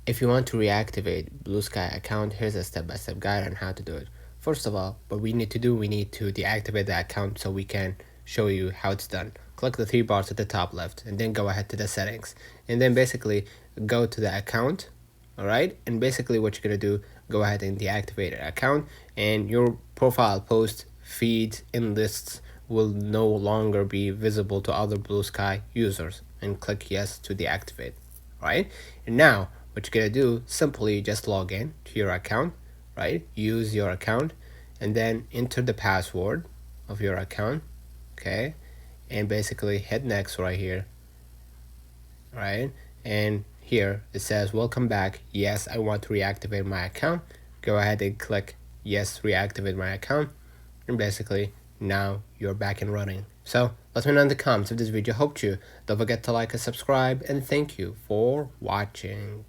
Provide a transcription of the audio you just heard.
If you want to reactivate Bluesky account, here's a step-by-step guide on how to do it. First of all, what we need to do, we need to deactivate the account so we can show you how it's done. Click the three bars at the top left and then go ahead to the settings and then basically go to the account. Alright, and basically what you're gonna do, go ahead and deactivate an account and your profile, post, feeds, and lists will no longer be visible to other Bluesky users, and click yes to deactivate. Right, and now what you're gonna do, simply just log in to your account, right? Use your account and then enter the password of your account, okay? And basically hit next right here, right? And here it says welcome back. Yes, I want to reactivate my account. Go ahead and click yes, reactivate my account, and basically now you're back and running. So let me know in the comments if this video helped you. Don't forget to like and subscribe, and thank you for watching.